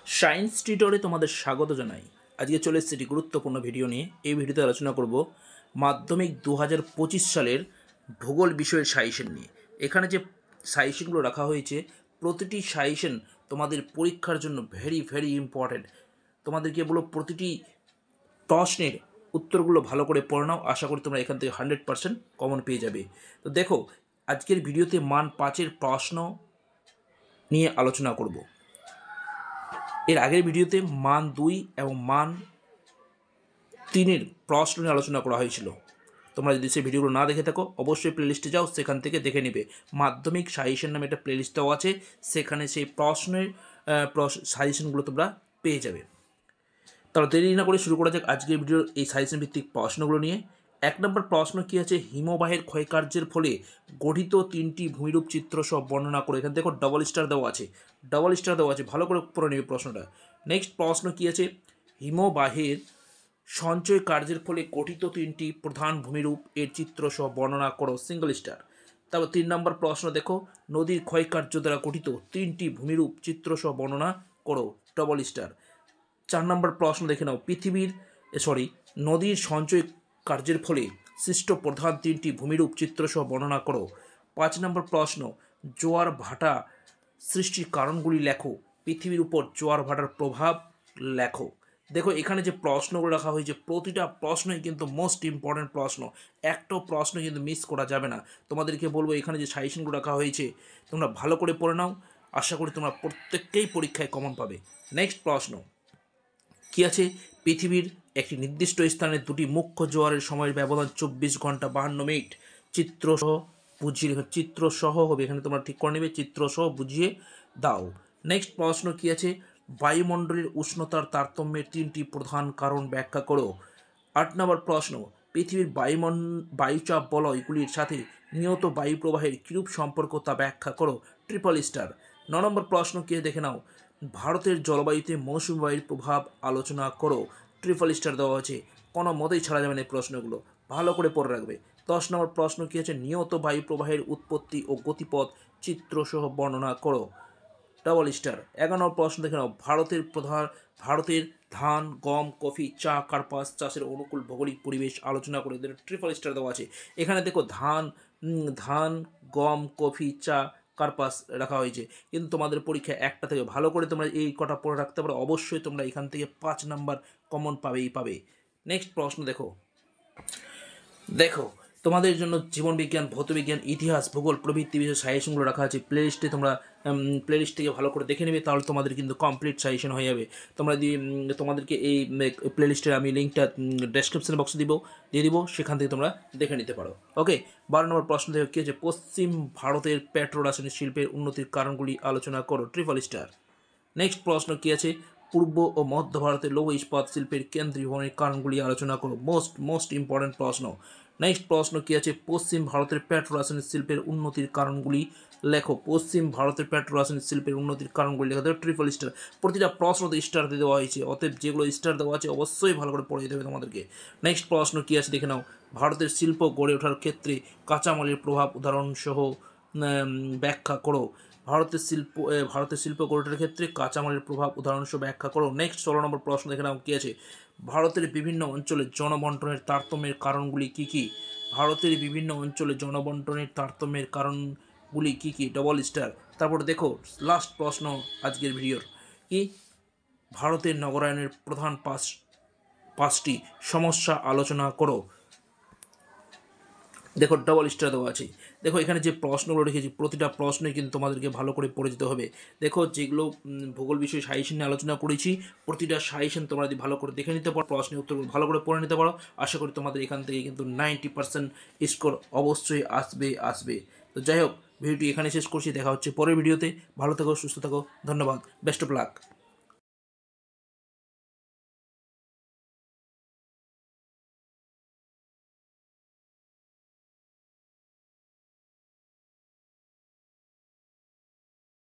Science টিউটরে তোমাদের স্বাগত জানাই। আজকে চলে এসেছি একটি গুরুত্বপূর্ণ ভিডিও নিয়ে। এই ভিডিওতে আলোচনা করব মাধ্যমিক 2025 সালের ভূগোল বিষয়ের সাজেশন নিয়ে। এখানে যে সাজেশনগুলো রাখা হয়েছে, প্রতিটি সাজেশন তোমাদের পরীক্ষার জন্য ভেরি ভেরি ইম্পর্ট্যান্ট। তোমাদেরকে বলো প্রতিটি প্রশ্নের উত্তরগুলো ভালো করে পড়ে নাও। আশা করি তোমরা এখান থেকে 100% কমন পেয়ে যাবে। তো দেখো, আজকের ভিডিওতে মান 5-এর প্রশ্ন নিয়ে আলোচনা করব। এর আগের ভিডিওতে মান 2 এবং মান 3-এর প্রশ্ন নিয়ে আলোচনা করা হয়েছিল। তোমরা যদি সেই ভিডিওগুলো না দেখে থাকো, অবশ্যই প্লেলিস্টে যাও, সেখান থেকে দেখে নেবে। মাধ্যমিক সাজেশন নামে একটা প্লেলিস্ট দেওয়া আছে, সেখানে সেই প্রশ্নের সাজেশনগুলো তোমরা পেয়ে যাবে। তাহলে দেরি না করে শুরু করা যাক আজকের ভিডিওর এই সাজেশন ভিত্তিক প্রশ্নগুলো নিয়ে। 1 নম্বর প্রশ্ন কী আছে, হিমবাহের ক্ষয়কার্যের ফলে গঠিত 3টি ভূমিরূপ চিত্র সব বর্ণনা করে। এখানে দেখো ডবল স্টার দেওয়া আছে, ভালো করে পড়ে নেবে প্রশ্নটা। নেক্সট প্রশ্ন কী আছে, হিমবাহের সঞ্চয় কার্যের ফলে গঠিত 3টি প্রধান ভূমিরূপ এর চিত্র সহ বর্ণনা করো, সিঙ্গল স্টার। তারপর 3 নম্বর প্রশ্ন দেখো, নদীর ক্ষয়কার্য দ্বারা গঠিত 3টি ভূমিরূপ চিত্র সহ বর্ণনা করো, ডবল স্টার। 4 নম্বর প্রশ্ন দেখে নাও, নদীর সঞ্চয় কার্যের ফলে সৃষ্ট প্রধান 3টি ভূমিরূপ চিত্র সহ বর্ণনা করো। 5 নম্বর প্রশ্ন, জোয়ার ভাটা সৃষ্টির কারণগুলি লেখো, পৃথিবীর উপর জোয়ার ভাটার প্রভাব লেখো। দেখো, এখানে যে প্রশ্নগুলো রাখা হয়েছে, প্রতিটা প্রশ্নই কিন্তু মোস্ট ইম্পর্ট্যান্ট প্রশ্ন। একটাও প্রশ্ন কিন্তু মিস করা যাবে না। তোমাদেরকে বলবো, এখানে যে সাজেশনগুলো রাখা হয়েছে তোমরা ভালো করে পড়ে নাও। আশা করি তোমরা প্রত্যেককেই পরীক্ষায় কমন পাবে। নেক্সট প্রশ্ন কী আছে, পৃথিবীর একটি নির্দিষ্ট স্থানে 2টি মুখ্য জোয়ারের সময়ের ব্যবধান 24 ঘন্টা 52 মিনিট। চিত্রসহ হবে, এখানে তোমরা ঠিক করে নেবে, চিত্রসহ বুঝিয়ে দাও। নেক্সট প্রশ্ন কী আছে, বায়ুমণ্ডলের উষ্ণতার তারতম্যের 3টি প্রধান কারণ ব্যাখ্যা করো। 8 নম্বর প্রশ্ন, পৃথিবীর বায়ুচাপ বলয়গুলির সাথে নিয়ত বায়ু প্রবাহের কিরূপ সম্পর্ক তা ব্যাখ্যা করো, ট্রিপল স্টার। 9 নম্বর প্রশ্ন কে দেখে নাও, ভারতের জলবায়ুতে মৌসুমী বায়ুর প্রভাব আলোচনা করো, ট্রিপল স্টার দেওয়া আছে, কোনো মতেই ছাড়া যাবে না এই প্রশ্নগুলো, ভালো করে পড়ে রাখবে। 10 নম্বর প্রশ্ন কী আছে, নিয়ত বায়ু প্রবাহের উৎপত্তি ও গতিপথ চিত্রসহ বর্ণনা করো, ডবল স্টার। 11 নম্বর প্রশ্ন দেখে নাও, ভারতের ধান, গম, কফি, চা, কার্পাস চাষের অনুকূল ভৌগোলিক পরিবেশ আলোচনা করে, ট্রিপল স্টার দেওয়া আছে। এখানে দেখো ধান, গম, কফি, চা, কার্পাস রাখা হয়েছে, কিন্তু তোমাদের পরীক্ষা একটা থেকে ভালো করে তোমরা এই কটা পড়ে রাখতে পারো, অবশ্যই তোমরা এখান থেকে 5 নাম্বার কমন পাবে। নেক্সট প্রশ্ন দেখো তোমাদের জন্য জীবনবিজ্ঞান, ভৌতবিজ্ঞান, ইতিহাস, ভূগোল প্রভৃতি বিষয়ে সাজেশনগুলো রাখা আছে। প্লেলিস্টে তোমরা প্লেলিস্ট থেকে ভালো করে দেখে নেবে, তাহলে তোমাদের কিন্তু কমপ্লিট সাজেশন হয়ে যাবে। তোমরা যদি তোমাদেরকে এই প্লেলিস্টের আমি লিঙ্কটা ডেসক্রিপশন বক্সে দিয়ে দিব, সেখান থেকে তোমরা দেখে নিতে পারো। ওকে, 12 নম্বর প্রশ্ন দেখো কী আছে, পশ্চিম ভারতের পেট্রো রাসায়নিক শিল্পের উন্নতির কারণগুলি আলোচনা করো, ট্রিপল স্টার। নেক্সট প্রশ্ন কী আছে, পূর্ব ও মধ্য ভারতের লৌহ ইস্পাত শিল্পের কেন্দ্রীভবনের কারণগুলি আলোচনা করো, মোস্ট ইম্পর্টেন্ট প্রশ্ন। নেক্সট প্রশ্ন কী আছে, পশ্চিম ভারতের পেট্রো রাসায়নিক শিল্পের উন্নতির কারণগুলি লেখো, পশ্চিম ভারতের পেট্রো রাসায়নিক শিল্পের উন্নতির কারণগুলি লেখা দেবে, ট্রিপল স্টার। প্রতিটা প্রশ্নতে স্টার দিয়ে দেওয়া হয়েছে, অতএব যেগুলো স্টার দেওয়া আছে অবশ্যই ভালো করে পড়ে দেবে তোমাদেরকে। নেক্সট প্রশ্ন কী আছে দেখে নাও, ভারতের শিল্প গড়ে ওঠার ক্ষেত্রে কাঁচামালের প্রভাব উদাহরণসহ ব্যাখ্যা করো, ভারতের শিল্প গড়ে ওঠার ক্ষেত্রে কাঁচামালের প্রভাব উদাহরণসহ ব্যাখ্যা করো। নেক্সট 16 নম্বর প্রশ্ন দেখে নাও কী আছে, ভারতের বিভিন্ন অঞ্চলে জনবন্টনের তারতম্যের কারণগুলি কী কী, ভারতের বিভিন্ন অঞ্চলে জনবন্টনের তারতম্যের কারণগুলি কী কী, ডবল স্টার। তারপরে দেখো লাস্ট প্রশ্ন আজকের ভিডিওর, কি ভারতের নগরায়নের প্রধান 5টি সমস্যা আলোচনা করো। দেখো ডবল স্টার দেওয়া আছে। দেখো এখানে যে প্রশ্নগুলো রেখেছি, প্রতিটা প্রশ্নই কিন্তু তোমাদেরকে ভালো করে পড়ে যেতে হবে। দেখো যেগুলো ভূগোল বিষয়ে সাজেশন নিয়ে আলোচনা করেছি, প্রতিটা সাজেশন তোমরা যদি ভালো করে দেখে নিতে পারো, প্রশ্নের উত্তরগুলো ভালো করে পড়ে নিতে পারো, আশা করি তোমাদের এখান থেকে কিন্তু 90% স্কোর অবশ্যই আসবে। তো যাই হোক, ভিডিওটি এখানে শেষ করছি, দেখা হচ্ছে পরের ভিডিওতে। ভালো থাকো, সুস্থ থাকো, ধন্যবাদ, বেস্ট অফ লাক।